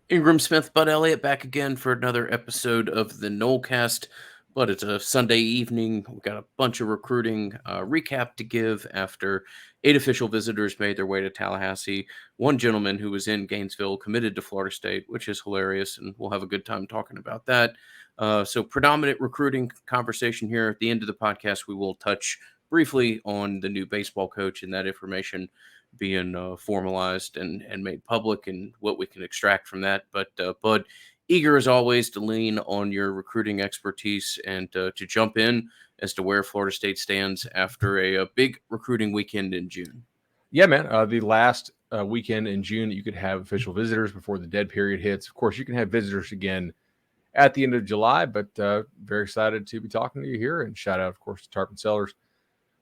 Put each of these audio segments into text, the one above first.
Ingram Smith, Bud Elliott back again for another episode of the Nolecast. But it's a Sunday evening. We've got a bunch of recruiting recap to give after 8 official visitors made their way to Tallahassee. One gentleman who was in Gainesville committed to Florida State, which is hilarious, and we'll have a good time talking about that. So predominant recruiting conversation here. At the end of the podcast, we will touch briefly on the new baseball coach and that information being formalized and made public and what we can extract from that. But Bud, eager as always to lean on your recruiting expertise and to jump in as to where Florida State stands after a big recruiting weekend in June. Yeah, man. The last weekend in June, you could have official visitors before the dead period hits. Of course, you can have visitors again at the end of July, but very excited to be talking to you here. And shout out, of course, to Tarpon Cellars,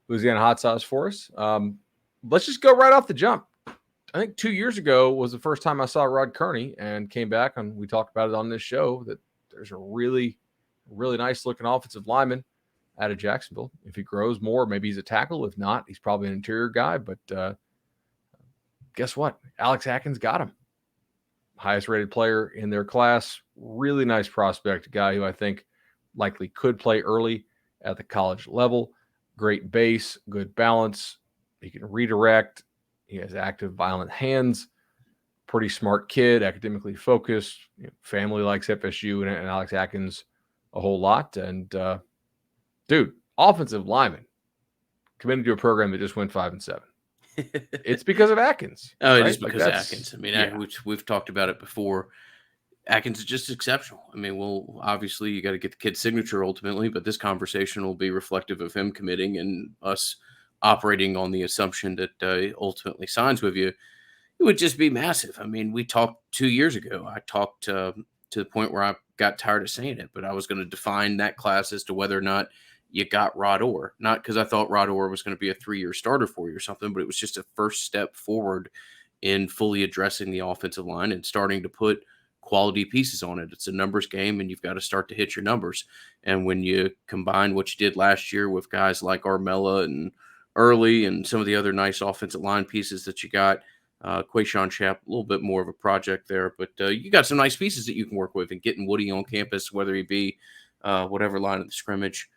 Louisiana Hot Sauce for us. Let's just go right off the jump. I think 2 years ago was the first time I saw Rod Kearney and came back, and we talked about it on this show, that there's a really, really nice looking offensive lineman out of Jacksonville. If he grows more, maybe he's a tackle. If not, he's probably an interior guy. But guess what? Alex Atkins got him. Highest rated player in their class. Really nice prospect, a guy who I think likely could play early at the college level. Great base, good balance. He can redirect. He has active, violent hands. Pretty smart kid, academically focused. Family likes FSU and Alex Atkins a whole lot. And, dude, offensive lineman committed to a program that just went 5-7. It's because of Atkins. Oh, it right? is because of Atkins. I mean, we've talked about it before. Atkins is just exceptional. I mean, well, obviously you got to get the kid's signature ultimately, but this conversation will be reflective of him committing and us operating on the assumption that he ultimately signs with you. It would just be massive. I mean, we talked 2 years ago. I talked to the point where I got tired of saying it, but I was going to define that class as to whether or not you got Rod Orr. Not because I thought Rod Orr was going to be a 3-year starter for you or something, but it was just a first step forward in fully addressing the offensive line and starting to put quality pieces on it. It's a numbers game, and you've got to start to hit your numbers. And when you combine what you did last year with guys like Armella and Early and some of the other nice offensive line pieces that you got, Quayshawn Chap, a little bit more of a project there, but you got some nice pieces that you can work with, and getting Woody on campus, whether he be whatever line of the scrimmage.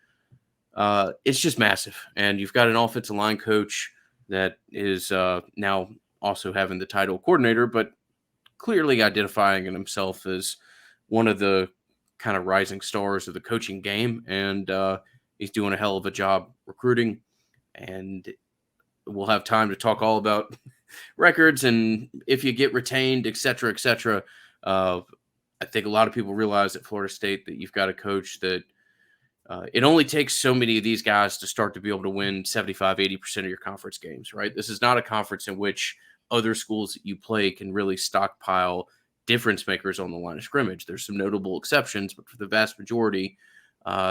It's just massive. And you've got an offensive line coach that is now also having the title coordinator, but clearly identifying himself as one of the kind of rising stars of the coaching game. And he's doing a hell of a job recruiting. And we'll have time to talk all about records and if you get retained, et cetera, et cetera. I think a lot of people realize at Florida State that you've got a coach that it only takes so many of these guys to start to be able to win 75, 80% of your conference games, right? This is not a conference in which other schools that you play can really stockpile difference makers on the line of scrimmage. There's some notable exceptions, but for the vast majority,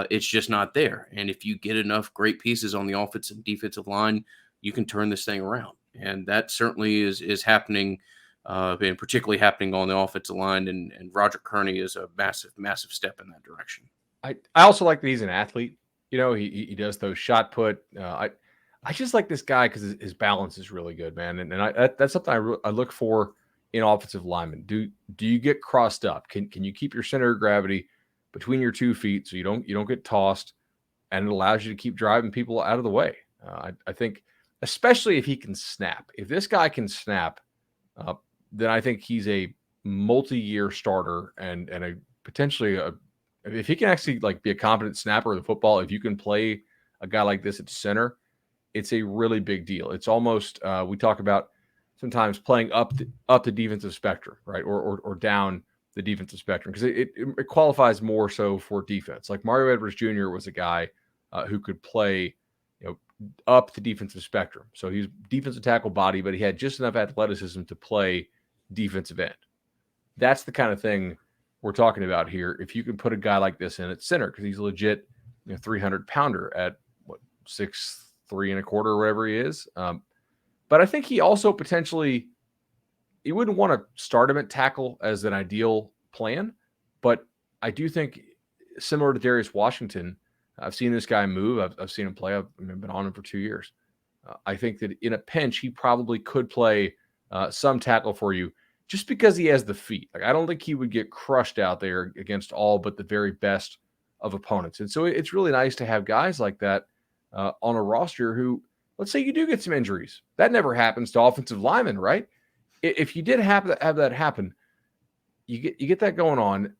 it's just not there. And if you get enough great pieces on the offensive and defensive line, you can turn this thing around. And that certainly is happening, and particularly happening on the offensive line. And Roger Kearney is a massive, massive step in that direction. I also like that he's an athlete. He does those shot put. I just like this guy because his balance is really good, man. And that's something I look for in offensive linemen. Do you get crossed up? Can you keep your center of gravity between your 2 feet so you don't get tossed, and it allows you to keep driving people out of the way? I think, especially if he can snap. If this guy can snap, then I think he's a multi-year starter and a potentially if he can actually be a competent snapper of the football. If you can play a guy like this at center, it's a really big deal. It's almost we talk about sometimes playing up the defensive spectrum, right, or down the defensive spectrum, because it qualifies more so for defense. Like Mario Edwards Jr. was a guy who could play up the defensive spectrum. So he's defensive tackle body, but he had just enough athleticism to play defensive end. That's the kind of thing we're talking about here. If you can put a guy like this in at center, because he's legit 300-pounder at 6'3 1/4" or whatever he is. But I think he also potentially, you wouldn't want to start him at tackle as an ideal plan, but I do think similar to Darius Washington, I've seen this guy move. I've seen him play. I've been on him for 2 years. I think that in a pinch, he probably could play some tackle for you, just because he has the feet. Like, I don't think he would get crushed out there against all but the very best of opponents. And so it's really nice to have guys like that on a roster who, let's say you do get some injuries. That never happens to offensive linemen, right? If you did have that happen, you get that going on.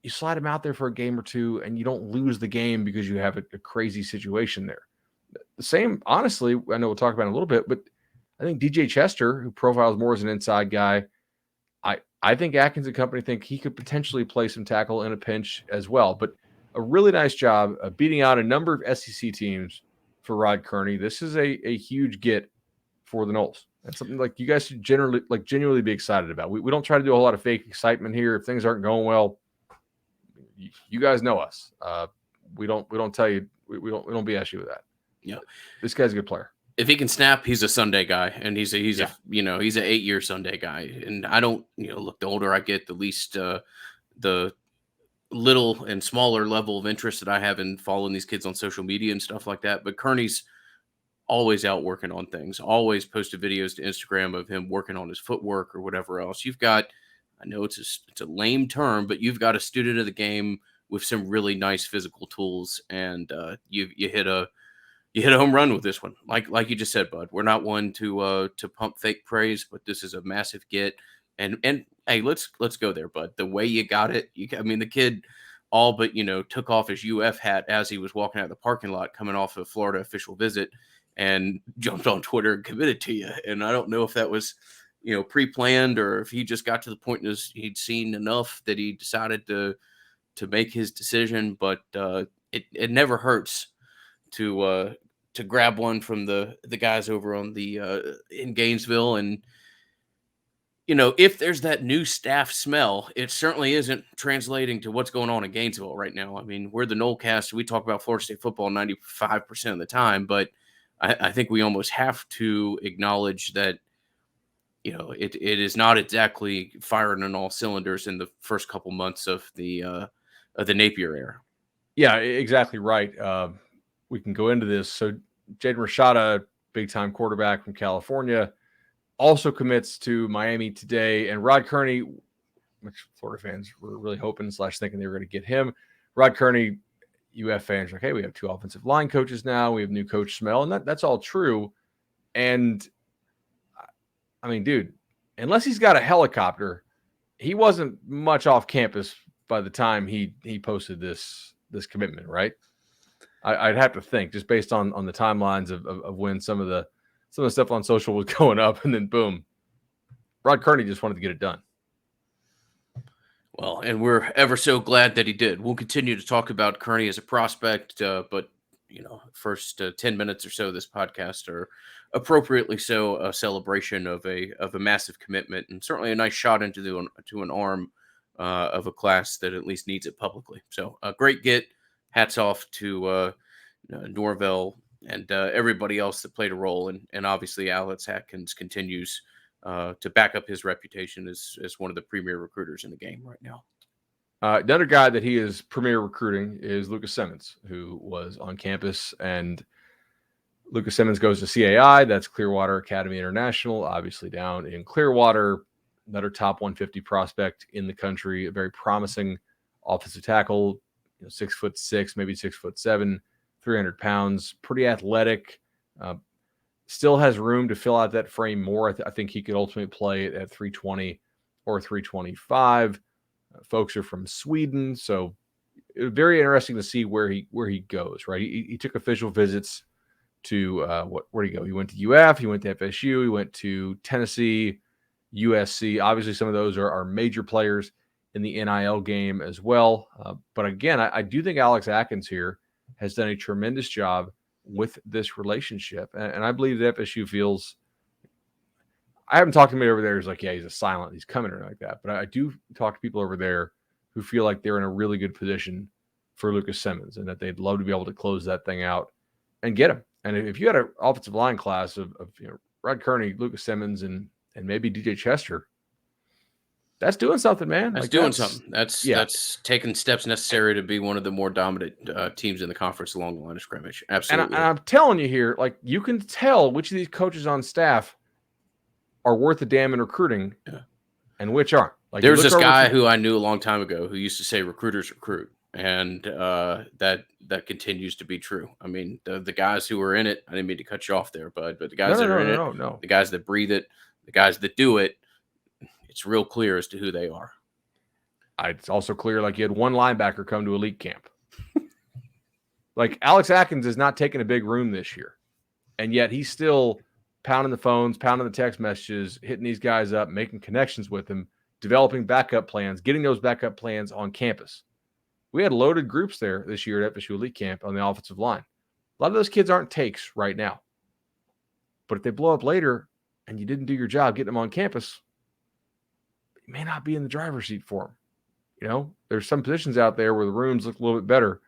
You slide him out there for a game or two, and you don't lose the game because you have a crazy situation there. The same, honestly, I know we'll talk about it in a little bit, but I think DJ Chester, who profiles more as an inside guy, I think Atkins and company think he could potentially play some tackle in a pinch as well. But a really nice job of beating out a number of SEC teams for Rod Kearney. This is a huge get for the Noles. That's something like you guys should genuinely be excited about. We don't try to do a whole lot of fake excitement here. If things aren't going well, you guys know us. We don't tell you. We don't BS you with that. Yeah, this guy's a good player. If he can snap, he's a Sunday guy, and he's an 8-year Sunday guy. And I don't, look, the older I get, the least the little and smaller level of interest that I have in following these kids on social media and stuff like that. But Kearney's always out working on things, always posted videos to Instagram of him working on his footwork or whatever else. You've got, I know it's a lame term, but you've got a student of the game with some really nice physical tools, and you hit a home run with this one. Like you just said, Bud, we're not one to pump fake praise, but this is a massive get. And hey, let's go there, Bud. The way you got it, the kid all but, took off his UF hat as he was walking out of the parking lot coming off a Florida official visit and jumped on Twitter and committed to you. And I don't know if that was, pre-planned or if he just got to the point he'd seen enough that he decided to make his decision. But it never hurts to grab one from the guys over on the in Gainesville. And if there's that new staff smell, it certainly isn't translating to what's going on in Gainesville right now. I mean, we're the Nolecast. We talk about Florida State football 95% of the time, but I think we almost have to acknowledge that it is not exactly firing on all cylinders in the first couple months of the Napier era. Yeah, exactly right. We can go into this. So Jaden Rashada, big-time quarterback from California, also commits to Miami today. And Rod Kearney, which Florida fans were really hoping / thinking they were going to get him. Rod Kearney, UF fans are like, hey, we have 2 offensive line coaches now. We have new coach Smell, and that's all true. And I mean, dude, unless he's got a helicopter, he wasn't much off campus by the time he posted this commitment, right? I'd have to think, just based on the timelines of when some of the stuff on social was going up, and then boom, Rod Kearney just wanted to get it done. Well, and we're ever so glad that he did. We'll continue to talk about Kearney as a prospect, but first 10 minutes or so of this podcast are appropriately so a celebration of a massive commitment, and certainly a nice shot into an arm of a class that at least needs it publicly. So a great get. Hats off to Norvell and everybody else that played a role, and obviously Alex Atkins continues to back up his reputation as one of the premier recruiters in the game right now. Another guy that he is premier recruiting is Lucas Simmons, who was on campus, and Lucas Simmons goes to CAI. That's Clearwater Academy International, obviously down in Clearwater. Another top 150 prospect in the country, a very promising offensive tackle, 6'6", maybe 6'7", 300 pounds, pretty athletic. Still has room to fill out that frame more. I think he could ultimately play at 320 or 325. Folks are from Sweden, so very interesting to see where he goes. Right, he took official visits to where did he go? He went to UF, he went to FSU, he went to Tennessee, USC. Obviously, some of those are major players in the NIL game as well. But again, I do think Alex Atkins here has done a tremendous job with this relationship. And I believe that FSU feels, I haven't talked to anybody over there who's like, yeah, he's a silent, he's coming or like that. But I do talk to people over there who feel like they're in a really good position for Lucas Simmons and that they'd love to be able to close that thing out and get him. And if you had an offensive line class of Rod Kearney, Lucas Simmons, and maybe DJ Chester, that's doing something, man. Something. That's taking steps necessary to be one of the more dominant teams in the conference along the line of scrimmage. Absolutely. And I'm telling you here, like, you can tell which of these coaches on staff are worth a damn in recruiting and which aren't. Like, there's this guy who I knew a long time ago who used to say recruiters recruit, and that continues to be true. I mean, the guys who are in it, I didn't mean to cut you off there, bud, but the guys that are in it, the guys that breathe it, the guys that do it, it's real clear as to who they are. It's also clear, like, you had one linebacker come to elite camp. Like, Alex Atkins is not taking a big room this year, and yet he's still pounding the phones, pounding the text messages, hitting these guys up, making connections with them, developing backup plans, getting those backup plans on campus. We had loaded groups there this year at FSU Elite Camp on the offensive line. A lot of those kids aren't takes right now. But if they blow up later and you didn't do your job getting them on campus, you may not be in the driver's seat for them. You know, there's some positions out there where the rooms look a little bit better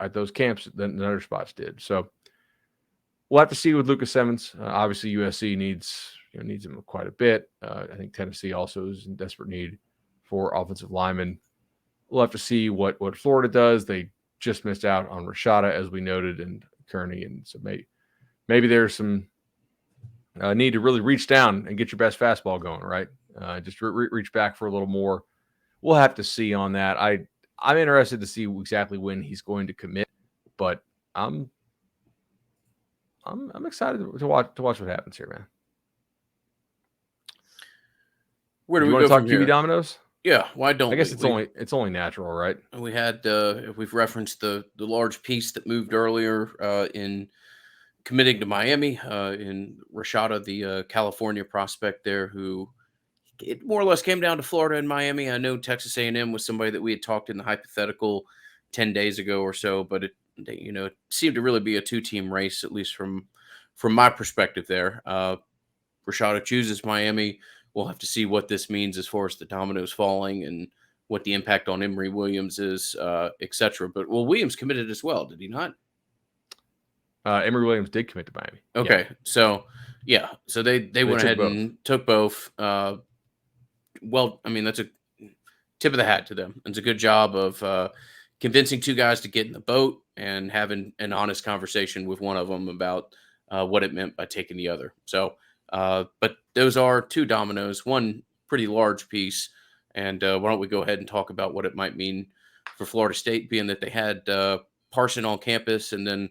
at those camps than other spots did. So we'll have to see with Lucas Simmons. Obviously, USC needs him quite a bit. I think Tennessee also is in desperate need for offensive linemen. We'll have to see what Florida does. They just missed out on Rashada, as we noted, and Kearney, and so maybe there's some need to really reach down and get your best fastball going, right? Just reach back for a little more. We'll have to see on that. I'm interested to see exactly when he's going to commit, but I'm excited to watch what happens here, man. Where do we want go to talk QB dominoes? Yeah, why don't we? I guess it's only natural, right? We had we've referenced the large piece that moved earlier in committing to Miami in Rashada, the California prospect there, who it more or less came down to Florida and Miami. I know Texas A&M was somebody that we had talked in the hypothetical 10 days ago or so, but it seemed to really be a two-team race, at least from my perspective there. Rashada chooses Miami. We'll have to see what this means as far as the dominoes falling and what the impact on Emory Williams is, etc. But Williams committed as well, did he not? Emory Williams did commit to Miami. Okay, yeah. So they went ahead and took both. Well, I mean, that's a tip of the hat to them. It's a good job of convincing two guys to get in the boat and having an honest conversation with one of them about what it meant by taking the other. So, but those are two dominoes, one pretty large piece. And why don't we go ahead and talk about what it might mean for Florida State, being that they had Parson on campus, and then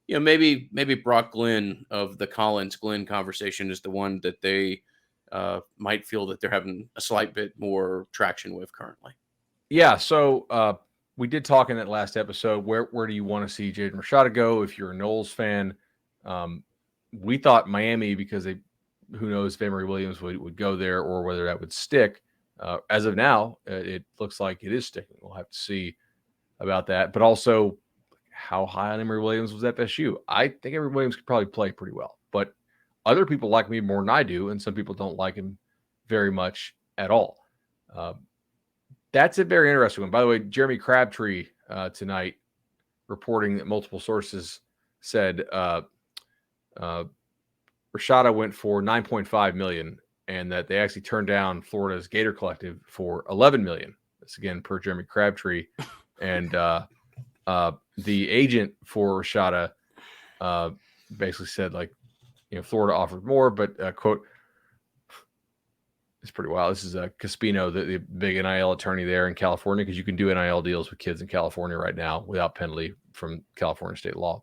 maybe Brock Glenn of the Collins-Glenn conversation is the one that they might feel that they're having a slight bit more traction with currently. Yeah, so we did talk in that last episode, where do you want to see Jaden Rashada go if you're a Noles fan? We thought Miami, because who knows if Emory Williams would go there or whether that would stick. As of now, it looks like it is sticking. We'll have to see about that. But also, how high on Emory Williams was FSU? I think Emory Williams could probably play pretty well, but other people like me more than I do, and some people don't like him very much at all. That's a very interesting one. By the way, Jeremy Crabtree tonight reporting that multiple sources said Rashada went for $9.5 million, and that they actually turned down Florida's Gator Collective for $11 million. That's again per Jeremy Crabtree, and the agent for Rashada basically said, like, Florida offered more, but quote, it's pretty wild. This is Caspino, the big NIL attorney there in California, because you can do NIL deals with kids in California right now without penalty from California state law.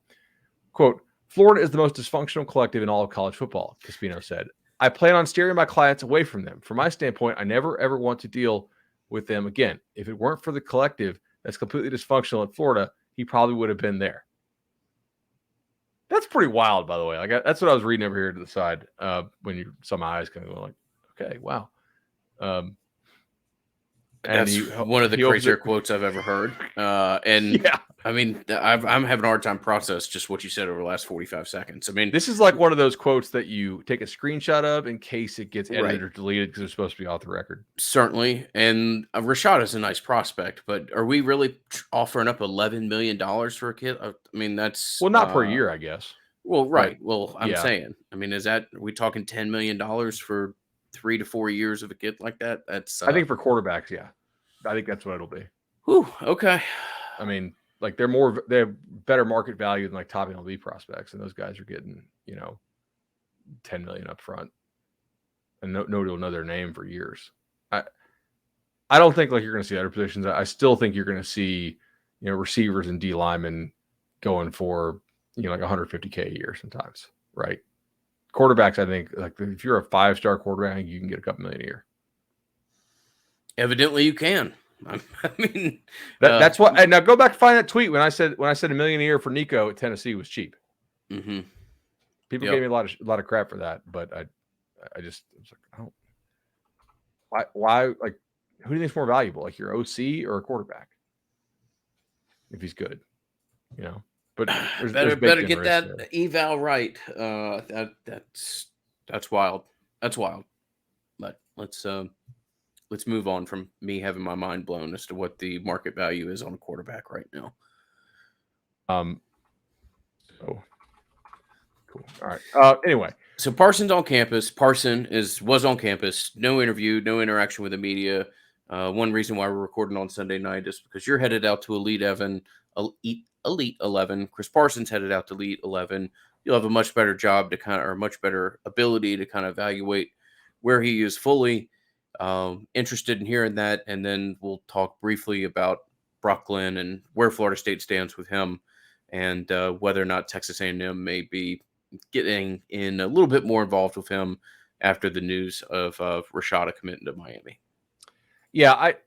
Quote, Florida is the most dysfunctional collective in all of college football, Caspino said. I plan on steering my clients away from them. From my standpoint, I never, ever want to deal with them again. If it weren't for the collective that's completely dysfunctional in Florida, he probably would have been there. That's pretty wild, by the way. Like, that's what I was reading over here to the side when you saw my eyes kind of going like, okay, wow. That's one of the crazier quotes I've ever heard. And yeah, I mean, I'm having a hard time process just what you said over the last 45 seconds. I mean, this is like one of those quotes that you take a screenshot of in case it gets edited or deleted because it's supposed to be off the record. Certainly. And Rashada is a nice prospect, but are we really offering up $11 million for a kid? I mean, that's not per year, I guess. Well, right. Well, I'm saying, I mean, are we talking $10 million for 3 to 4 years of a kid like that? That's I think for quarterbacks, yeah. I think that's what it'll be. Whew, okay. I mean, like, they have better market value than like top MLB prospects, and those guys are getting, $10 million up front. and nobody will know their name for years. I don't think like you're going to see other positions. I still think you're going to see, receivers and D linemen going for, like 150K a year sometimes, right? Quarterbacks, I think, like if you're a 5-star quarterback, you can get a couple million a year. Evidently, you can. I mean, that's what. And now go back and find that tweet when I said $1 million a year for Nico at Tennessee was cheap. Mm-hmm. People gave me a lot of crap for that, but I was like, I don't. Why? Like, who do you think's more valuable, like your OC or a quarterback? If he's good, But better get that eval right. That's wild. That's wild. But let's move on from me having my mind blown as to what the market value is on a quarterback right now. So cool. All right. Anyway, so Parsons on campus. Parson was on campus. No interview, no interaction with the media. One reason why we're recording on Sunday night is because you're headed out to Elite 11. Chris Parsons headed out to Elite 11. You'll have a much better job or much better ability to kind of evaluate where he is fully interested in hearing that. And then we'll talk briefly about Brock Glenn and where Florida State stands with him and whether or not Texas A&M may be getting in a little bit more involved with him after the news of Rashada committing to Miami. Yeah, I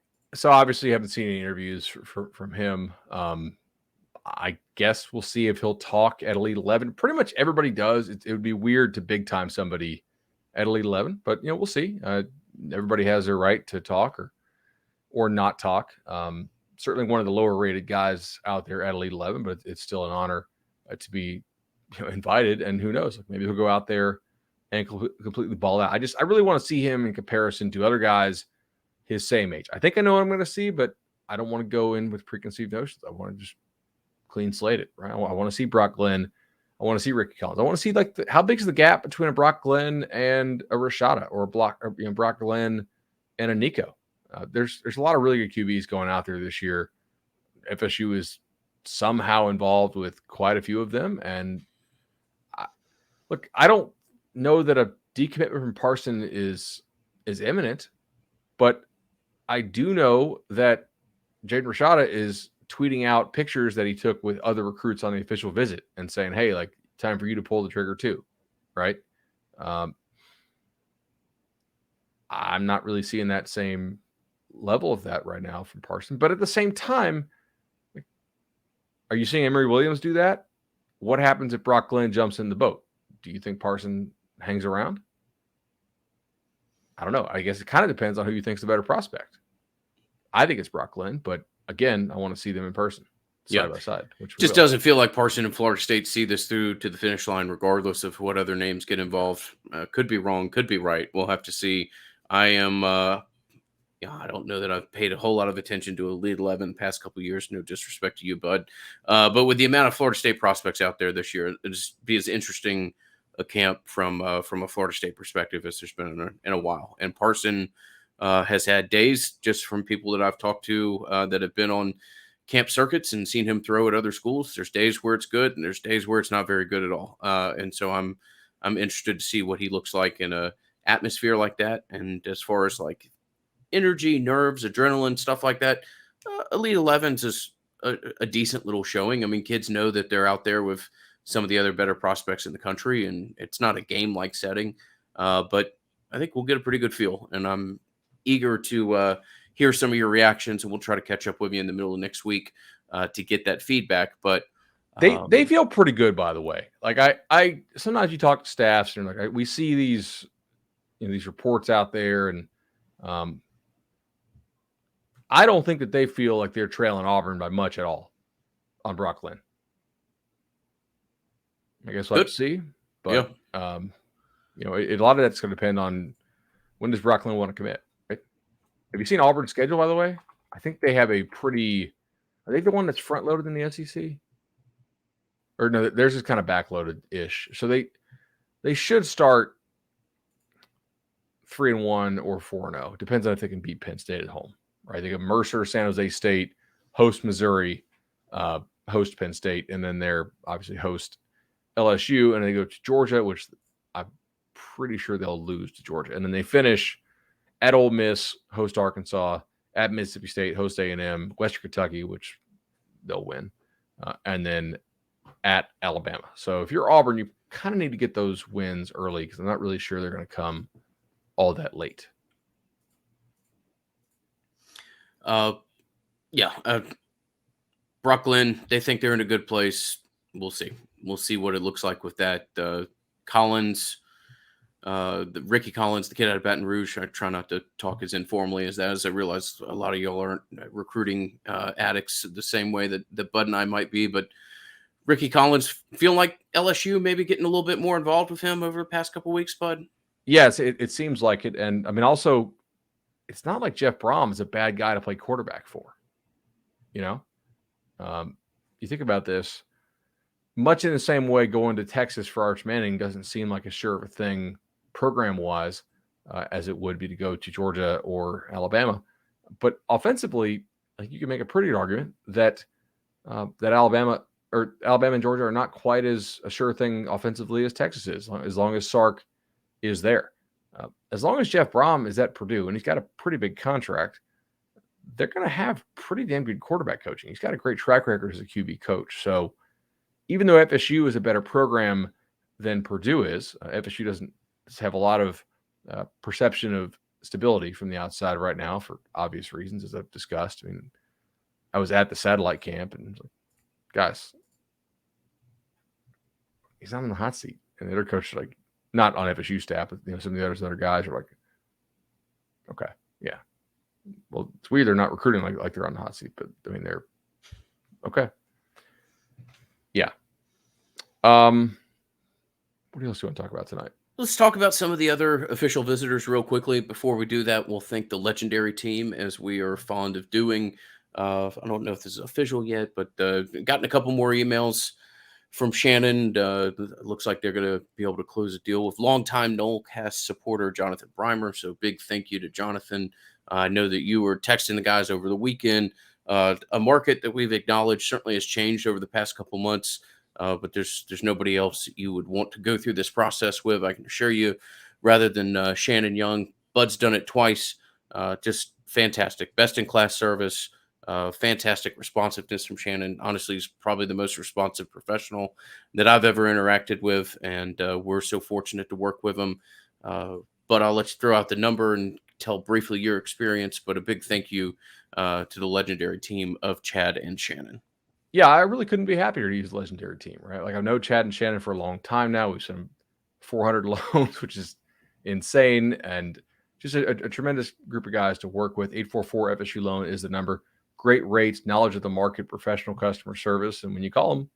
obviously haven't seen any interviews from him. I guess we'll see if he'll talk at Elite 11. Pretty much everybody does. It would be weird to big time somebody at Elite 11, but we'll see. Everybody has their right to talk or not talk. Certainly one of the lower rated guys out there at Elite 11, but it's still an honor to be invited. And who knows, maybe he'll go out there and completely ball out. I really want to see him in comparison to other guys his same age. I think I know what I'm going to see, but I don't want to go in with preconceived notions. I want to just clean slate it, right? I want to see Brock Glenn. I want to see Ricky Collins. I want to see how big is the gap between a Brock Glenn and a Rashada, or Brock Glenn and a Nico. There's a lot of really good QBs going out there this year. FSU is somehow involved with quite a few of them, and I don't know that a decommitment from Parson is imminent, but I do know that Jaden Rashada is tweeting out pictures that he took with other recruits on the official visit and saying, hey, like, time for you to pull the trigger too. Right. I'm not really seeing that same level of that right now from Parson, but at the same time, are you seeing Emory Williams do that? What happens if Brock Glenn jumps in the boat? Do you think Parson hangs around? I don't know. I guess it kind of depends on who you think's the better prospect. I think it's Brock Glenn, but again, I want to see them in person, side by side. Which just doesn't feel like Parson and Florida State see this through to the finish line, regardless of what other names get involved. Could be wrong, could be right. We'll have to see. I am, I don't know that I've paid a whole lot of attention to Elite 11 the past couple of years. No disrespect to you, bud. But with the amount of Florida State prospects out there this year, it'll just be as interesting a camp from a Florida State perspective as there's been in a while. And Parson has had days, just from people that I've talked to that have been on camp circuits and seen him throw at other schools. There's days where it's good and there's days where it's not very good at all. And so I'm interested to see what he looks like in a atmosphere like that. And as far as like energy, nerves, adrenaline, stuff like that, Elite 11's is a decent little showing. I mean, kids know that they're out there with some of the other better prospects in the country, and it's not a game-like setting. But I think we'll get a pretty good feel, and I'm eager to hear some of your reactions, and we'll try to catch up with you in the middle of next week to get that feedback. But they feel pretty good, by the way. Like I sometimes you talk to staffs and like we see these these reports out there, and I don't think that they feel like they're trailing Auburn by much at all on Brock Glenn. I guess we'll have to see, but a lot of that's going to depend on when does Brock Glenn want to commit. Right? Have you seen Auburn's schedule, by the way? I think they have a pretty. Are they the one that's front loaded in the SEC? Or no, theirs is kind of backloaded ish. So they should start 3-1 or 4-0. Depends on if they can beat Penn State at home. Right? They got Mercer, San Jose State, host Missouri, host Penn State, and then they're obviously host LSU, and they go to Georgia, which I'm pretty sure they'll lose to Georgia. And then they finish at Ole Miss, host Arkansas, at Mississippi State, host A&M, Western Kentucky, which they'll win, and then at Alabama. So if you're Auburn, you kind of need to get those wins early because I'm not really sure they're going to come all that late. Brooklyn, they think they're in a good place. We'll see. We'll see what it looks like with that. Collins, Ricky Collins, the kid out of Baton Rouge. I try not to talk as informally as that, as I realize a lot of y'all aren't recruiting addicts the same way that Bud and I might be. But Ricky Collins, feeling like LSU maybe getting a little bit more involved with him over the past couple of weeks, Bud? Yes, it seems like it. And I mean, also, it's not like Jeff Brom is a bad guy to play quarterback for. You know, you think about this, much in the same way going to Texas for Arch Manning doesn't seem like a sure of a thing program-wise as it would be to go to Georgia or Alabama. But offensively, like you can make a pretty good argument that that Alabama and Georgia are not quite as a sure thing offensively as Texas is, as long as Sark is there. As long as Jeff Brom is at Purdue, and he's got a pretty big contract, they're going to have pretty damn good quarterback coaching. He's got a great track record as a QB coach. So even though FSU is a better program than Purdue is, FSU doesn't have a lot of perception of stability from the outside right now for obvious reasons, as I've discussed. I mean, I was at the satellite camp and was like, guys, he's not in the hot seat. And the other coach, like, not on FSU staff, but some of the other guys are like, okay, yeah. Well, it's weird they're not recruiting like they're on the hot seat, but I mean they're okay. Yeah. What else do you want to talk about tonight? Let's talk about some of the other official visitors real quickly. Before we do that, we'll thank the legendary team, as we are fond of doing. I don't know if this is official yet, but gotten a couple more emails from Shannon. Looks like they're going to be able to close a deal with longtime Nolecast supporter Jonathan Breimer. So big thank you to Jonathan. I know that you were texting the guys over the weekend. A market that we've acknowledged certainly has changed over the past couple months, but there's nobody else that you would want to go through this process with, I can assure you, rather than Shannon Young. Bud's done it twice. Just fantastic. Best-in-class service. Fantastic responsiveness from Shannon. Honestly, he's probably the most responsive professional that I've ever interacted with, and we're so fortunate to work with him. But I'll let you throw out the number and tell briefly your experience, but a big thank you to the legendary team of Chad and Shannon. Yeah, I really couldn't be happier to use the legendary team, right? Like, I've known Chad and Shannon for a long time now. We've sent 400 loans, which is insane, and just a tremendous group of guys to work with. 844 FSU Loan is the number. Great rates, knowledge of the market, professional customer service, and when you call them,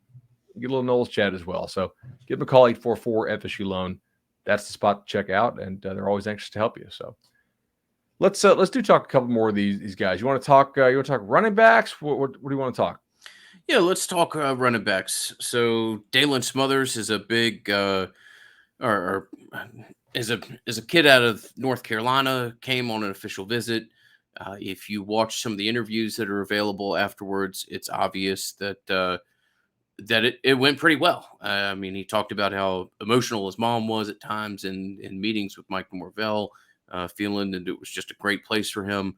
you get a little Knowles chat as well. So give them a call, 844 FSU Loan. That's the spot to check out, and they're always anxious to help you. So let's talk a couple more of these guys. You want to talk? Running backs? What do you want to talk? Yeah, let's talk running backs. So Dalen Smothers is a big, is a kid out of North Carolina. Came on an official visit. If you watch some of the interviews that are available afterwards, it's obvious that it went pretty well. I mean, he talked about how emotional his mom was at times in meetings with Mike Norvell, feeling that it was just a great place for him.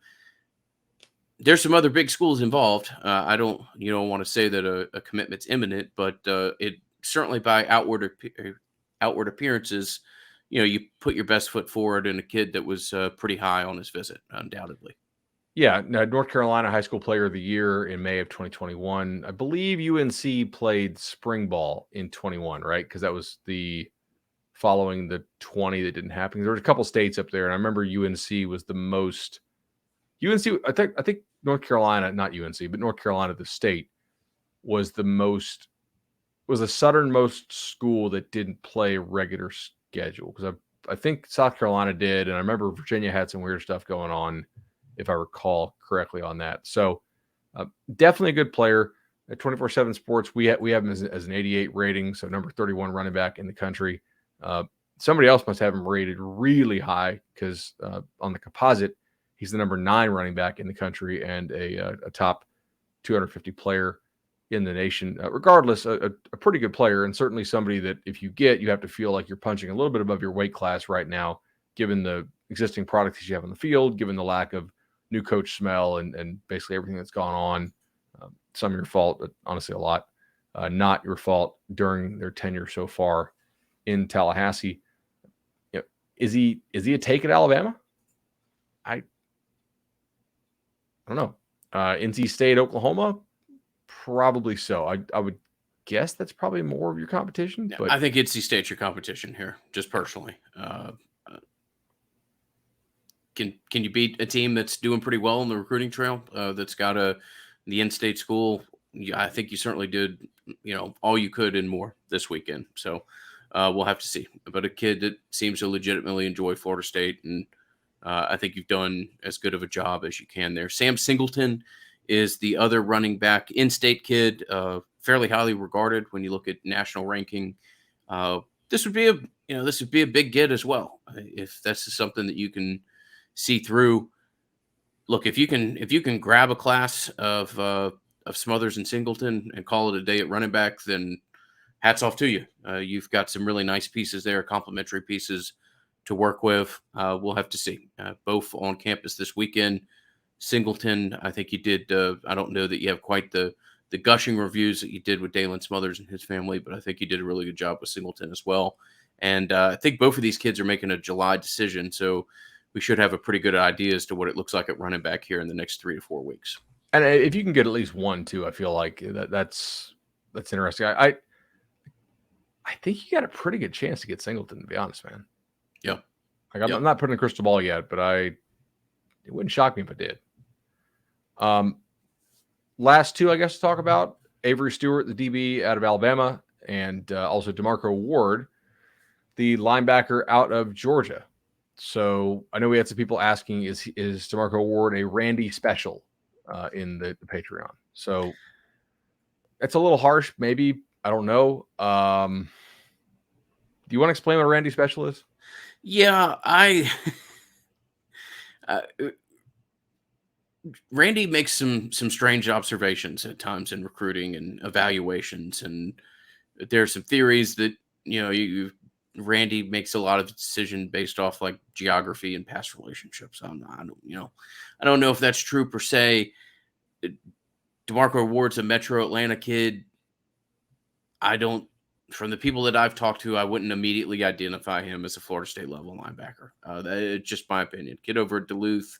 There's some other big schools involved. I don't want to say that a commitment's imminent, but it certainly, by outward appearances, you put your best foot forward in a kid that was pretty high on his visit, undoubtedly. Yeah, North Carolina High School Player of the Year in May of 2021. I believe UNC played spring ball in 21, right? Because that was the following the 20 that didn't happen. There was a couple states up there, and I remember UNC was the most. UNC, I think North Carolina, not UNC, but North Carolina, the state, was the southernmost school that didn't play a regular schedule. Because I think South Carolina did, and I remember Virginia had some weird stuff going on, if I recall correctly on that. So definitely a good player. At 24/7 Sports, we have him as an 88 rating, so number 31 running back in the country. Somebody else must have him rated really high because on the composite, he's the number 9 running back in the country and a top 250 player in the nation. Regardless, a pretty good player, and certainly somebody that if you have to feel like you're punching a little bit above your weight class right now, given the existing products that you have on the field, given the lack of new coach smell and basically everything that's gone on. Some of your fault, but honestly a lot not your fault during their tenure so far in Tallahassee. You know, is he a take at Alabama? I don't know. NC State, Oklahoma, probably so. I would guess that's probably more of your competition. Yeah, but I think NC State's your competition here, just personally. Can you beat a team that's doing pretty well on the recruiting trail? That's got the in-state school. Yeah, I think you certainly did. All you could and more this weekend. So we'll have to see. But a kid that seems to legitimately enjoy Florida State, and I think you've done as good of a job as you can there. Sam Singleton is the other running back, in-state kid, fairly highly regarded when you look at national ranking. This would be a big get as well, if that's something that you can see through. Look, if you can grab a class of Smothers and Singleton and call it a day at running back, then hats off to you. You've got some really nice pieces there, complementary pieces to work with. We'll have to see. Both on campus this weekend. Singleton, I think you did. I don't know that you have quite the gushing reviews that you did with Dalen Smothers and his family, but I think you did a really good job with Singleton as well. And I think both of these kids are making a July decision, so we should have a pretty good idea as to what it looks like at running back here in the next 3 to 4 weeks. And if you can get at least one, too, I feel like that's interesting. I think you got a pretty good chance to get Singleton, to be honest, man. Yeah. Like I'm not putting a crystal ball yet, but it wouldn't shock me if it did. Last two, I guess, to talk about: Avery Stewart, the DB out of Alabama, and also DeMarco Ward, the linebacker out of Georgia. So I know we had some people asking, is DeMarco Ward a Randy special in the Patreon? So it's a little harsh, maybe. I don't know. Do you want to explain what a Randy special is? Yeah, Randy makes some strange observations at times in recruiting and evaluations, and there are some theories that Randy makes a lot of decision based off like geography and past relationships. I don't know if that's true per se. DeMarco Ward's a Metro Atlanta kid. From the people that I've talked to, I wouldn't immediately identify him as a Florida State level linebacker. That's just my opinion. Kid over at Duluth,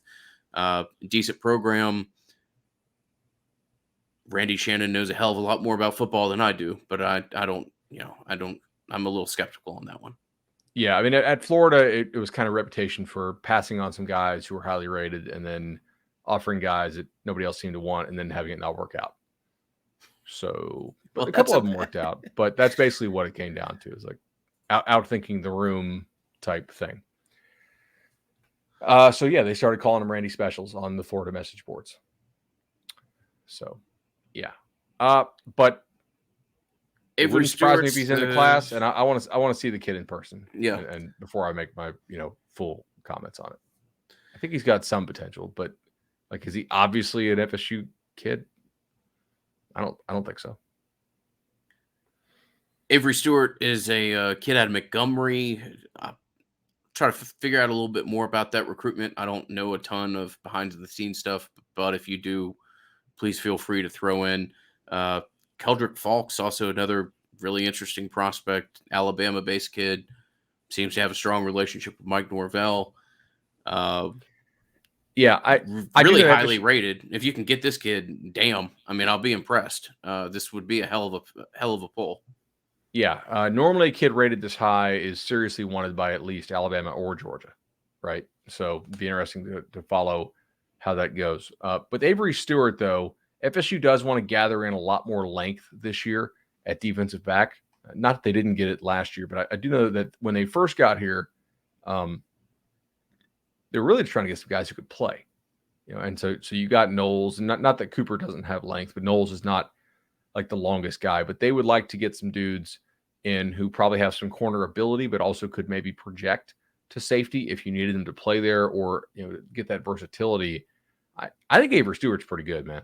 decent program. Randy Shannon knows a hell of a lot more about football than I do, but I don't. I'm a little skeptical on that one. Yeah, I mean, at Florida, it was kind of reputation for passing on some guys who were highly rated and then offering guys that nobody else seemed to want and then having it not work out. So a couple of them worked out, but that's basically what it came down to, is like outthinking the room type thing. So yeah, they started calling them Randy specials on the Florida message boards. So yeah, but it wouldn't surprise me if he's in the class, and I want to see the kid in person. Yeah, and before I make my full comments on it, I think he's got some potential, but like, is he obviously an FSU kid? I don't think so. Avery Stewart is a kid out of Montgomery. Try to figure out a little bit more about that recruitment. I don't know a ton of behind the scenes stuff, but if you do, please feel free to throw in. Keldrick Falks, also another really interesting prospect, Alabama-based kid, seems to have a strong relationship with Mike Norvell. Yeah, I really highly rated. If you can get this kid, damn, I mean, I'll be impressed. This would be a hell of a pull. Yeah, normally a kid rated this high is seriously wanted by at least Alabama or Georgia, right? So it'd be interesting to follow how that goes. With Avery Stewart, though, FSU does want to gather in a lot more length this year at defensive back. Not that they didn't get it last year, but I do know that when they first got here, they're really trying to get some guys who could play. And so you got Knowles, and not that Cooper doesn't have length, but Knowles is not like the longest guy, but they would like to get some dudes in who probably have some corner ability, but also could maybe project to safety if you needed them to play there, or get that versatility. I think Avery Stewart's pretty good, man.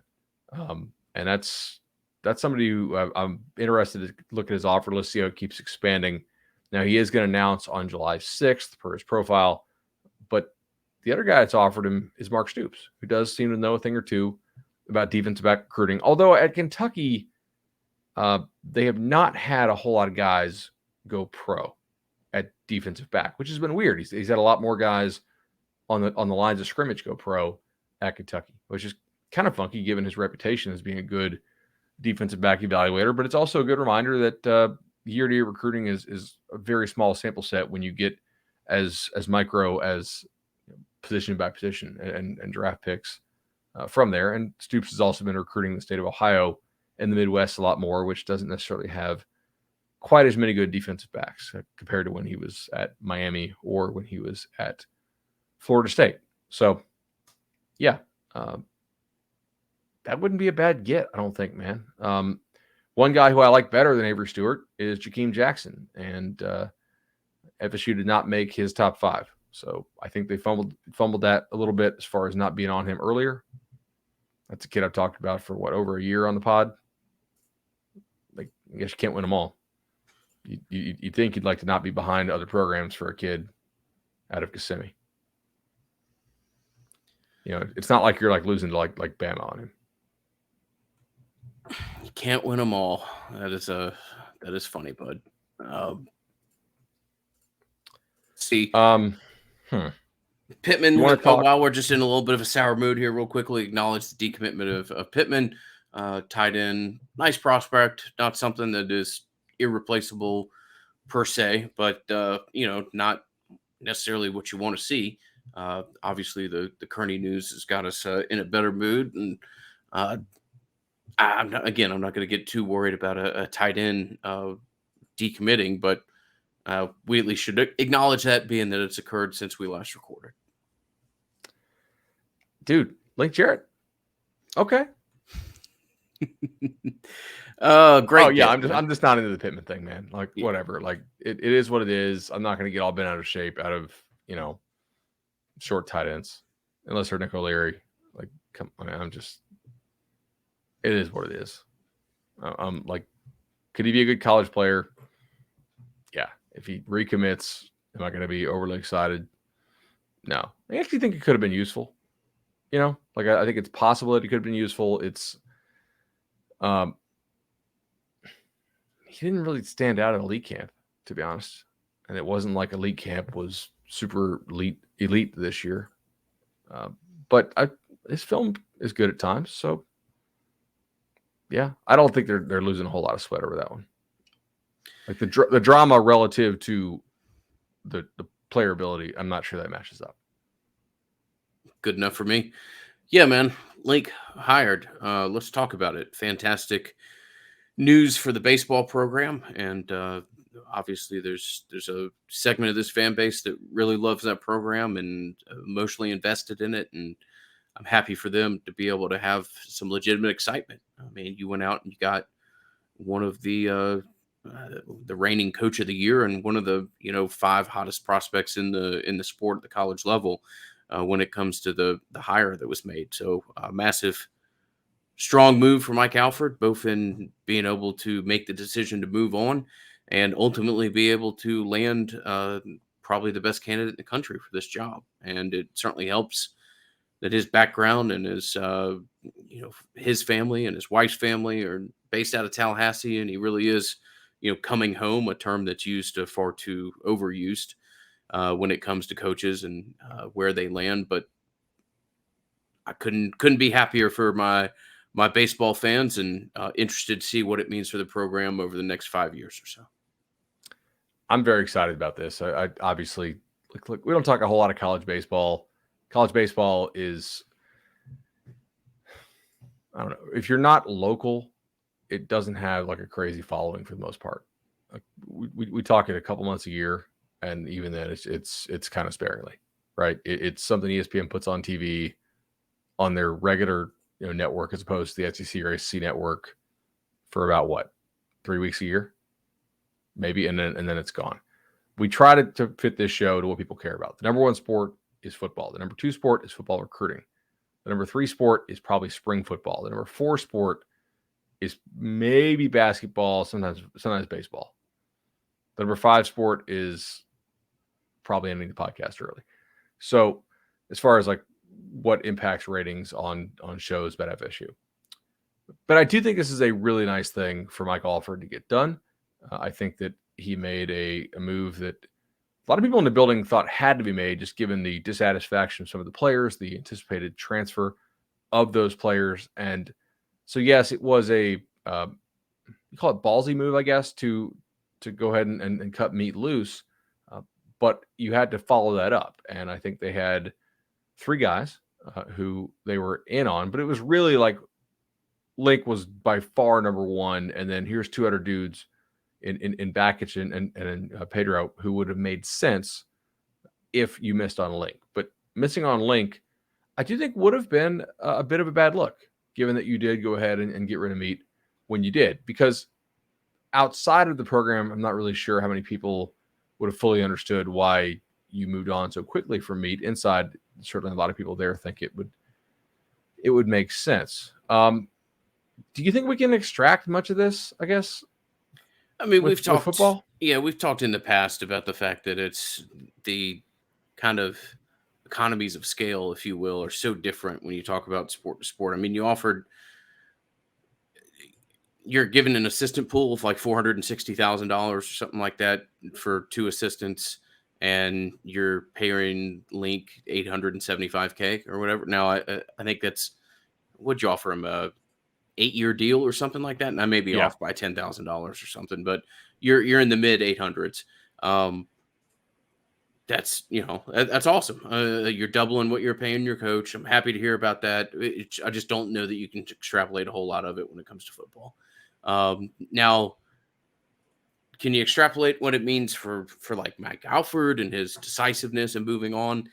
And that's that's somebody who I'm interested to look at his offer. Let's see how it keeps expanding. Now, he is going to announce on July 6th per his profile, but the other guy that's offered him is Mark Stoops, who does seem to know a thing or two about defensive back recruiting. Although at Kentucky, they have not had a whole lot of guys go pro at defensive back, which has been weird. He's had a lot more guys on the lines of scrimmage go pro at Kentucky, which is kind of funky given his reputation as being a good defensive back evaluator. But it's also a good reminder that year-to-year recruiting is a very small sample set when you get as micro as position by position and draft picks from there. And Stoops has also been recruiting the state of Ohio and the Midwest a lot more, which doesn't necessarily have quite as many good defensive backs compared to when he was at Miami or when he was at Florida State. So, yeah, that wouldn't be a bad get, I don't think, man. One guy who I like better than Avery Stewart is Jakeem Jackson, and FSU did not make his top 5. So I think they fumbled that a little bit as far as not being on him earlier. That's a kid I've talked about for over a year on the pod. Like, I guess you can't win them all. You think you'd like to not be behind other programs for a kid out of Kissimmee. It's not like you're like losing to like Bama on him. You can't win them all. That is funny, bud. See, Pittman. While we're just in a little bit of a sour mood here, real quickly acknowledge the decommitment of Pittman. Tight end, nice prospect, not something that is irreplaceable per se, but not necessarily what you want to see. Obviously, the Kearney news has got us in a better mood, and I'm not going to get too worried about a tight end decommitting, but we at least should acknowledge that, being that it's occurred since we last recorded. Dude, Link Jarrett. Okay. Great. Oh yeah, I'm just not into the Pittman thing, man. Like, whatever. Like, it is what it is. I'm not going to get all bent out of shape out of short tight ends, unless they're Nick O'Leary. Like, come on, it is what it is. I'm like, could he be a good college player? Yeah. If he recommits, am I going to be overly excited? No. I actually think it could have been useful. Like, I think it's possible that it could have been useful. It's, he didn't really stand out at elite camp, to be honest. And it wasn't like elite camp was super elite this year. But his film is good at times. So, yeah, I don't think they're losing a whole lot of sweat over that one. Like, the drama relative to the player ability, I'm not sure that matches up. Good enough for me. Yeah, man. Link hired. Let's talk about it. Fantastic news for the baseball program, and obviously there's a segment of this fan base that really loves that program and emotionally invested in it, and I'm happy for them to be able to have some legitimate excitement. I mean, you went out and you got one of the reigning coach of the year and one of the 5 hottest prospects in the sport at the college level when it comes to the hire that was made. So massive, strong move for Mike Alford, both in being able to make the decision to move on and ultimately be able to land probably the best candidate in the country for this job. And it certainly helps that his background and his his family and his wife's family are based out of Tallahassee, and he really is coming home, a term that's used far too overused when it comes to coaches and where they land. But I couldn't be happier for my baseball fans, and interested to see what it means for the program over the next 5 years or so. I'm very excited about this. I obviously look, we don't talk a whole lot of college baseball. College baseball is, I don't know, if you're not local, it doesn't have like a crazy following for the most part. Like, we talk it a couple months a year, and even then it's kind of sparingly, right? It's something ESPN puts on TV on their regular network, as opposed to the SEC or SEC network, for about 3 weeks a year, maybe, and then it's gone. We try to fit this show to what people care about. The number 1 sport is football. The number 2 sport is football recruiting. The number 3 sport is probably spring football. The number 4 sport is maybe basketball, sometimes baseball. The number 5 sport is probably ending the podcast early. So as far as like what impacts ratings on shows about FSU. But I do think this is a really nice thing for Mike Alford to get done. I think that he made a move that a lot of people in the building thought had to be made, just given the dissatisfaction of some of the players, the anticipated transfer of those players. And so, yes, it was a, you call it ballsy move, I guess, to go ahead and cut meat loose. But you had to follow that up. And I think they had 3 guys who they were in on, but it was really like Link was by far number 1. And then here's 2 other dudes in Bakich and Pedro who would have made sense if you missed on Link. But missing on Link, I do think would have been a bit of a bad look, given that you did go ahead and get rid of Meat when you did. Because outside of the program, I'm not really sure how many people would have fully understood why you moved on so quickly from Meat. Inside, certainly a lot of people there think it would make sense. Do you think we can extract much of this, I guess? I mean, we've talked football. Yeah, we've talked in the past about the fact that it's the kind of economies of scale, if you will, are so different when you talk about sport to sport. I mean, you're given an assistant pool of like $460,000 or something like that for 2 assistants, and you're paying Link $875K or whatever. Now, I think that's, what'd you offer him, a 8-year deal or something like that? And I may be off by $10,000 or something, but you're in the mid 800s. That's, that's awesome. You're doubling what you're paying your coach. I'm happy to hear about that. I just don't know that you can extrapolate a whole lot of it when it comes to football. Now, can you extrapolate what it means for like Mike Alford and his decisiveness and moving on?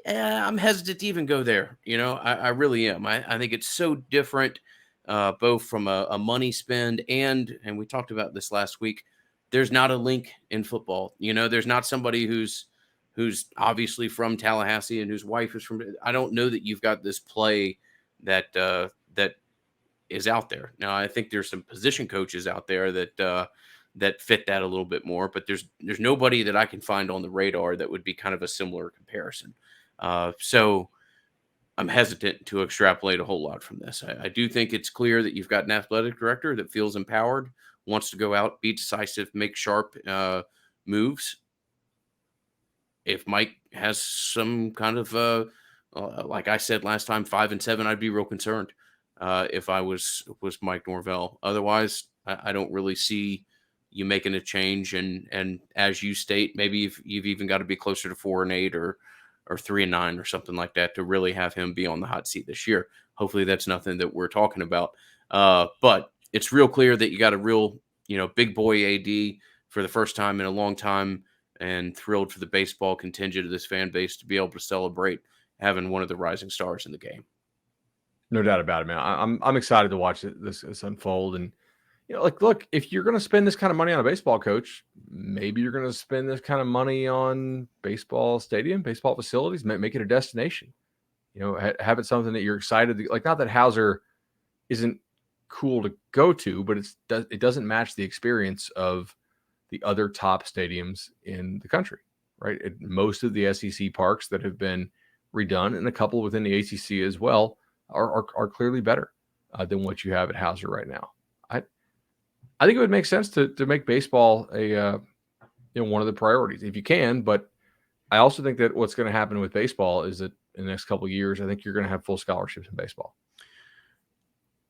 I'm hesitant to even go there. I really am. I think it's so different, both from a money spend and we talked about this last week. There's not a Link in football. There's not somebody who's obviously from Tallahassee and whose wife is from. I don't know that you've got this play that is out there. Now, I think there's some position coaches out there that fit that a little bit more, but there's nobody that I can find on the radar that would be kind of a similar comparison. So I'm hesitant to extrapolate a whole lot from this. I do think it's clear that you've got an athletic director that feels empowered, wants to go out, be decisive, make sharp moves. If Mike has some kind of, like I said last time, 5-7, I'd be real concerned if I was Mike Norvell. Otherwise, I don't really see you making a change. And as you state, maybe you've even got to be closer to 4-8 or 3-9 or something like that to really have him be on the hot seat this year. Hopefully that's nothing that we're talking about. But it's real clear that you got a real, big boy AD for the first time in a long time, and thrilled for the baseball contingent of this fan base to be able to celebrate having one of the rising stars in the game. No doubt about it, man. I'm excited to watch this unfold. And, look, if you're going to spend this kind of money on a baseball coach, maybe you're going to spend this kind of money on baseball stadium, baseball facilities, make it a destination. Have it something that you're excited to, like, not that Hauser isn't cool to go to, but it doesn't match the experience of the other top stadiums in the country, right? Most of the SEC parks that have been redone, and a couple within the ACC as well, are clearly better than what you have at Hauser right now. I think it would make sense to make baseball a one of the priorities if you can. But I also think that what's going to happen with baseball is that in the next couple of years, I think you're going to have full scholarships in baseball.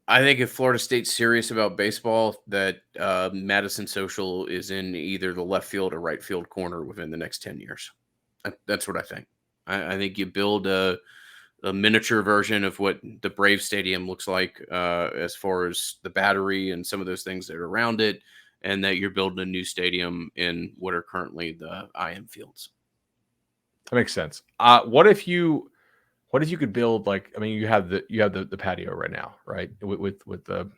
I think if Florida State's serious about baseball, that Madison Social is in either the left field or right field corner within the next 10 years. That's what I think. I think you build a miniature version of what the Brave Stadium looks like as far as the battery and some of those things that are around it, and that you're building a new stadium in what are currently the IM fields. That makes sense. What if you could build, like, I mean, you have the patio right now, right? With the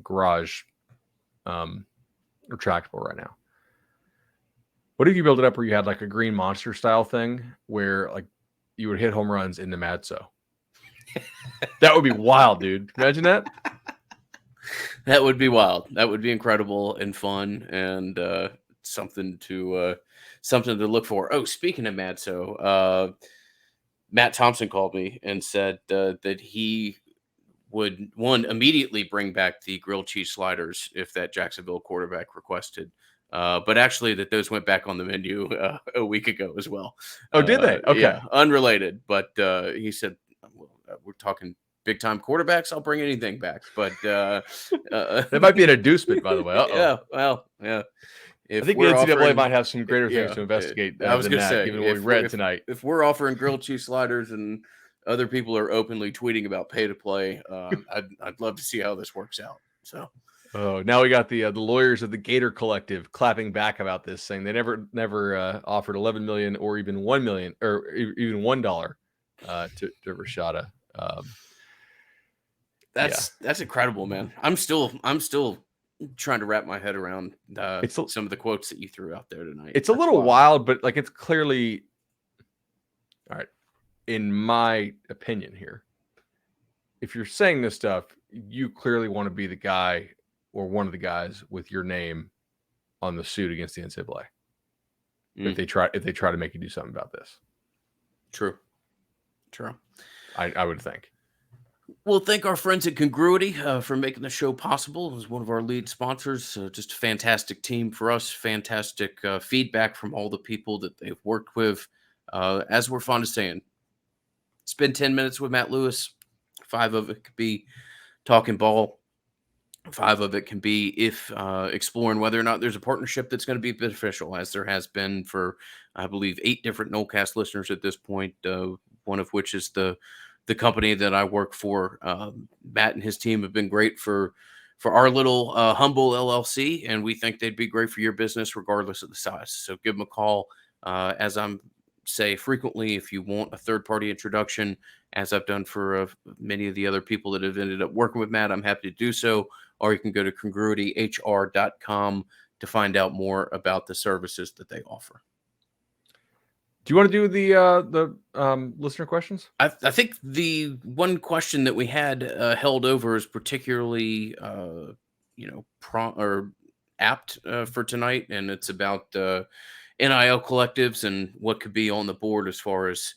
garage retractable right now. What if you build it up where you had like a Green Monster style thing where like you would hit home runs in the Madso? That would be wild, dude. Imagine that. That would be wild. That would be incredible and fun, and something to look for. Oh, speaking of Matt, Matt Thompson called me and said that he would immediately bring back the grilled cheese sliders if that Jacksonville quarterback requested. But actually, that those went back on the menu a week ago as well. Oh, did they? Okay. Yeah, unrelated. But he said, well, we're talking big time quarterbacks. I'll bring anything back. But that might be an inducement, by the way. Yeah, well, yeah. I think the NCAA might have some greater things to investigate I was than gonna that, say, given what we read tonight. If we're offering grilled cheese sliders and other people are openly tweeting about pay to play, I'd love to see how this works out. So, oh, now we got the lawyers of the Gator Collective clapping back about this, saying they never offered 11 million or even 1 million or even $1 to Rashada. That's incredible, man. I'm still trying to wrap my head around some of the quotes that you threw out there tonight. It's a little wild, but like it's clearly all right. In my opinion here, if you're saying this stuff, you clearly want to be the guy or one of the guys with your name on the suit against the NCAA. If they try to make you do something about this. True. I would think. We'll thank our friends at Congruity for making the show possible. It was one of our lead sponsors. Just a fantastic team for us. Fantastic feedback from all the people that they've worked with. As we're fond of saying, spend 10 minutes with Matt Lewis. 5 of it could be talking ball. 5 of it can be exploring whether or not there's a partnership that's going to be beneficial, as there has been for, I believe, 8 different Nolecast listeners at this point, one of which is the company that I work for. Matt and his team have been great for our little humble LLC, and we think they'd be great for your business regardless of the size. So give them a call. As I'm say frequently, if you want a third-party introduction, as I've done for many of the other people that have ended up working with Matt, I'm happy to do so. Or you can go to congruityhr.com to find out more about the services that they offer. Do you want to do the listener questions? I think the one question that we had held over is particularly apt for tonight, and it's about NIL collectives and what could be on the board as far as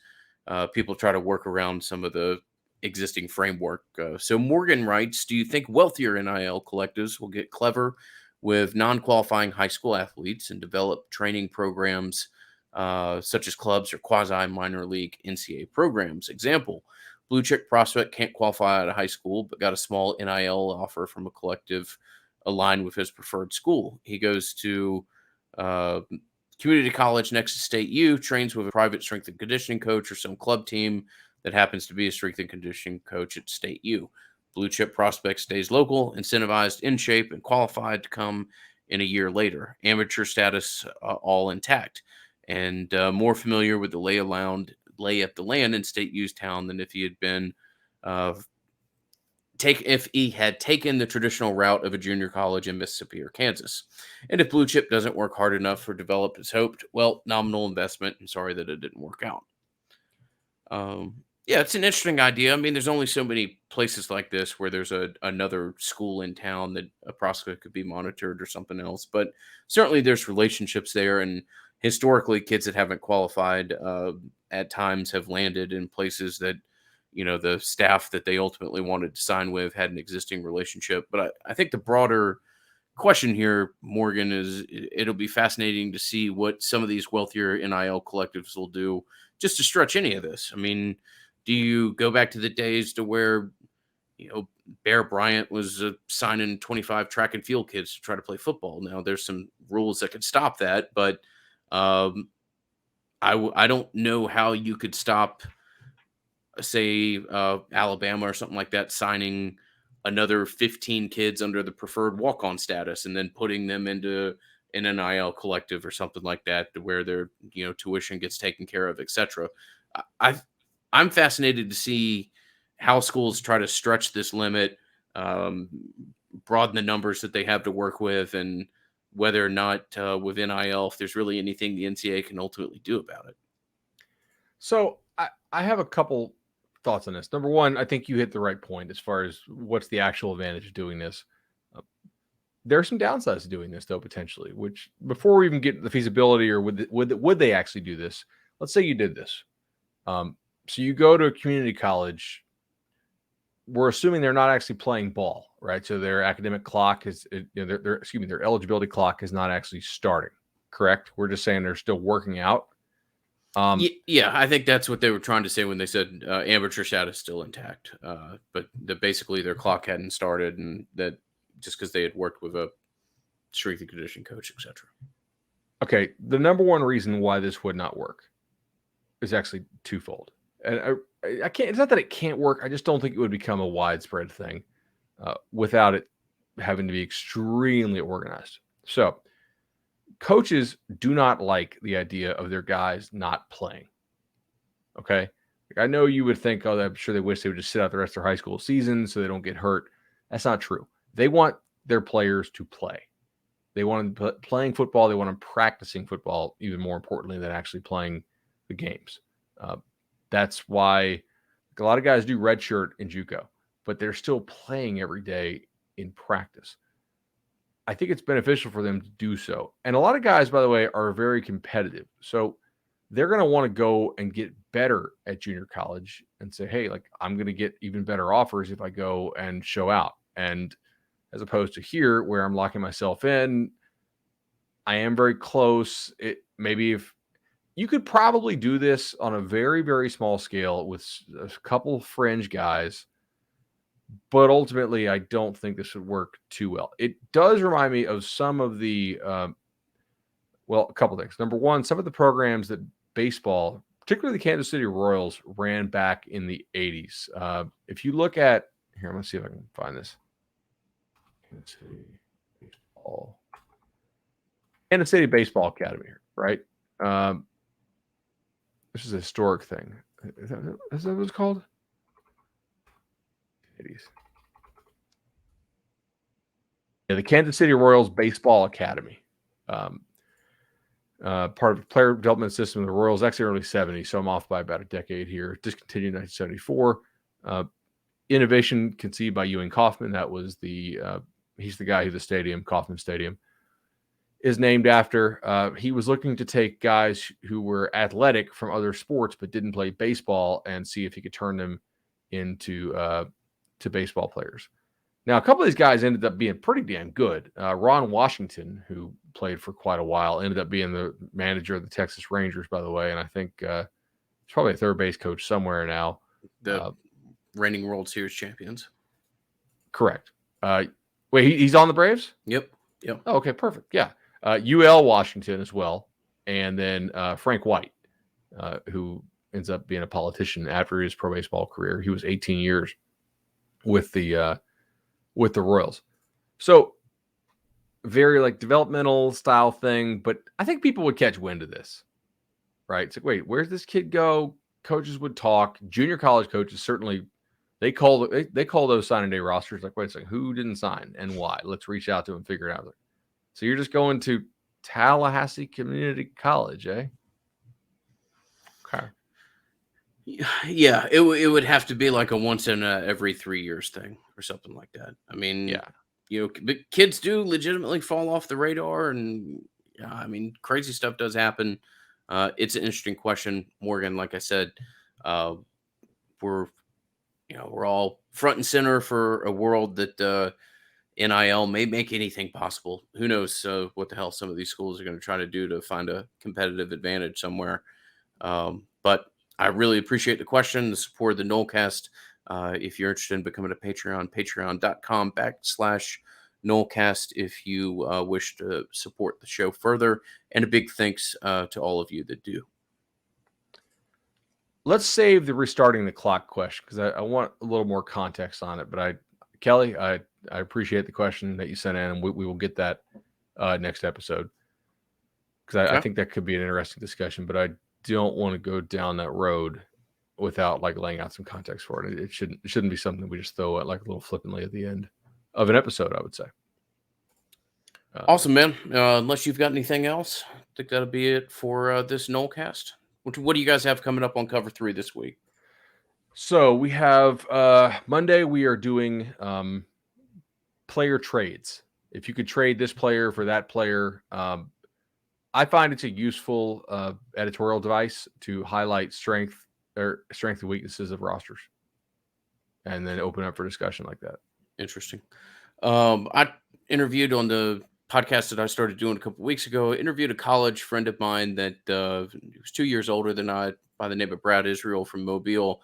people try to work around some of the existing framework. So Morgan writes, do you think wealthier NIL collectives will get clever with non-qualifying high school athletes and develop training programs such as clubs or quasi-minor league NCAA programs? Example, blue chip prospect can't qualify out of high school, but got a small NIL offer from a collective aligned with his preferred school. He goes to community college next to State U, trains with a private strength and conditioning coach or some club team that happens to be a strength and conditioning coach at State U. Blue chip prospect stays local, incentivized, in shape, and qualified to come in a year later. Amateur status all intact, and more familiar with the lay of the land in State U's town than if he had been if he had taken the traditional route of a junior college in Mississippi or Kansas. And if blue chip doesn't work hard enough or develop as hoped, well, nominal investment, and sorry that it didn't work out. Yeah, it's an interesting idea. I mean, there's only so many places like this where there's another school in town that a prospect could be monitored or something else. But certainly there's relationships there. And historically, kids that haven't qualified at times have landed in places that, the staff that they ultimately wanted to sign with had an existing relationship. But I think the broader question here, Morgan, is it'll be fascinating to see what some of these wealthier NIL collectives will do just to stretch any of this. I mean, do you go back to the days to where, Bear Bryant was signing 25 track and field kids to try to play football? Now there's some rules that could stop that, but I don't know how you could stop, say, Alabama or something like that, signing another 15 kids under the preferred walk-on status and then putting them into an NIL collective or something like that, to where their tuition gets taken care of, etc. I'm fascinated to see how schools try to stretch this limit, broaden the numbers that they have to work with, and whether or not with NIL, if there's really anything the NCAA can ultimately do about it. So I have a couple thoughts on this. Number one, I think you hit the right point as far as what's the actual advantage of doing this. There are some downsides to doing this, though, potentially, which before we even get the feasibility or would they actually do this? Let's say you did this. So you go to a community college. We're assuming they're not actually playing ball, right? So their academic clock is, their eligibility clock is not actually starting, correct? We're just saying they're still working out. Yeah, I think that's what they were trying to say when they said amateur status is still intact, but that basically their clock hadn't started, and that just because they had worked with a strength and conditioning coach, etc. Okay, the number one reason why this would not work is actually twofold, and I can't. It's not that it can't work. I just don't think it would become a widespread thing without it having to be extremely organized. So, coaches do not like the idea of their guys not playing. Okay, I know you would think, oh, I'm sure they wish they would just sit out the rest of their high school season so they don't get hurt. That's not true. They want their players to play. They want them playing football. They want them practicing football, even more importantly than actually playing the games. That's why a lot of guys do redshirt in JUCO, but they're still playing every day in practice. I think it's beneficial for them to do so. And a lot of guys, by the way, are very competitive. So they're going to want to go and get better at junior college and say, hey, like I'm going to get even better offers if I go and show out. And as opposed to here where I'm locking myself in, I am very close. Maybe if you could probably do this on a very, very small scale with a couple fringe guys, but ultimately I don't think this would work too well. It does remind me of some of the, a couple things. Number one, some of the programs that baseball, particularly the Kansas City Royals, ran back in the 80s. If you look at, here, I'm going to see if I can find this. Kansas City Baseball. Kansas City Baseball Academy, right? This is a historic thing. Is that what it's called? 80s. Yeah, the Kansas City Royals Baseball Academy. Part of the player development system of the Royals, actually early 70s, so I'm off by about a decade here. Discontinued in 1974. Innovation conceived by Ewing Kauffman. That was he's the guy who the stadium, Kauffman Stadium, is named after. He was looking to take guys who were athletic from other sports but didn't play baseball and see if he could turn them into to baseball players. Now, a couple of these guys ended up being pretty damn good. Ron Washington, who played for quite a while, ended up being the manager of the Texas Rangers, by the way, and I think he's probably a third base coach somewhere now. The reigning World Series champions. Correct. Wait, he's on the Braves? Yep. Oh, okay, perfect. Yeah. UL Washington as well. And then Frank White, who ends up being a politician after his pro baseball career. He was 18 years with the Royals. So very like developmental style thing, but I think people would catch wind of this, right? It's like, wait, where's this kid go? Coaches would talk. Junior college coaches certainly they call those signing day rosters like, wait a second, who didn't sign and why? Let's reach out to them and figure it out. So you're just going to Tallahassee Community College, eh? Okay. Yeah, it would have to be like a once in every 3 years thing or something like that. I mean, yeah, but kids do legitimately fall off the radar, and I mean, crazy stuff does happen. It's an interesting question, Morgan. Like I said, we're all front and center for a world that NIL may make anything possible. Who knows what the hell some of these schools are going to try to do to find a competitive advantage somewhere. But I really appreciate the question, the support of the Nolecast. If you're interested in becoming a Patreon, patreon.com/Nolecast if you wish to support the show further. And a big thanks to all of you that do. Let's save the restarting the clock question because I want a little more context on it. But Kelly, I appreciate the question that you sent in, and we will get that next episode because I think that could be an interesting discussion. But I don't want to go down that road without like laying out some context for it. It shouldn't be something we just throw at like a little flippantly at the end of an episode, I would say. Awesome, man. Unless you've got anything else, I think that'll be it for this Nolecast. What do you guys have coming up on cover 3 this week? So we have Monday. We are doing player trades. If you could trade this player for that player, I find it's a useful editorial device to highlight strength and weaknesses of rosters, and then open up for discussion like that. Interesting. I interviewed on the podcast that I started doing a couple weeks ago. I interviewed a college friend of mine that was 2 years older than I, by the name of Brad Israel from Mobile.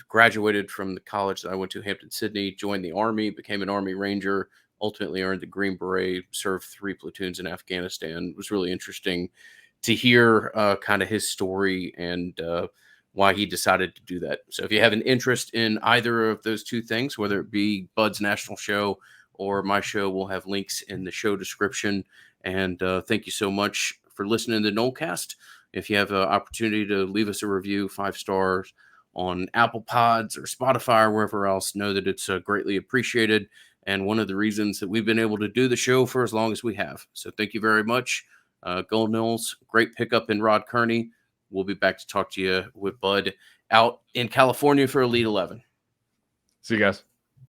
Graduated from the college that I went to, Hampton-Sydney, joined the Army, became an Army Ranger, ultimately earned the Green Beret, served 3 platoons in Afghanistan. It was really interesting to hear kind of his story and why he decided to do that. So if you have an interest in either of those two things, whether it be Bud's National Show or my show, we'll have links in the show description. And thank you so much for listening to Nolecast. If you have an opportunity to leave us a review, 5 stars on Apple Pods or Spotify or wherever else, know that it's greatly appreciated. And one of the reasons that we've been able to do the show for as long as we have. So thank you very much. Go Noles. Great pickup in Rod Kearney. We'll be back to talk to you with Bud out in California for Elite 11. See you guys.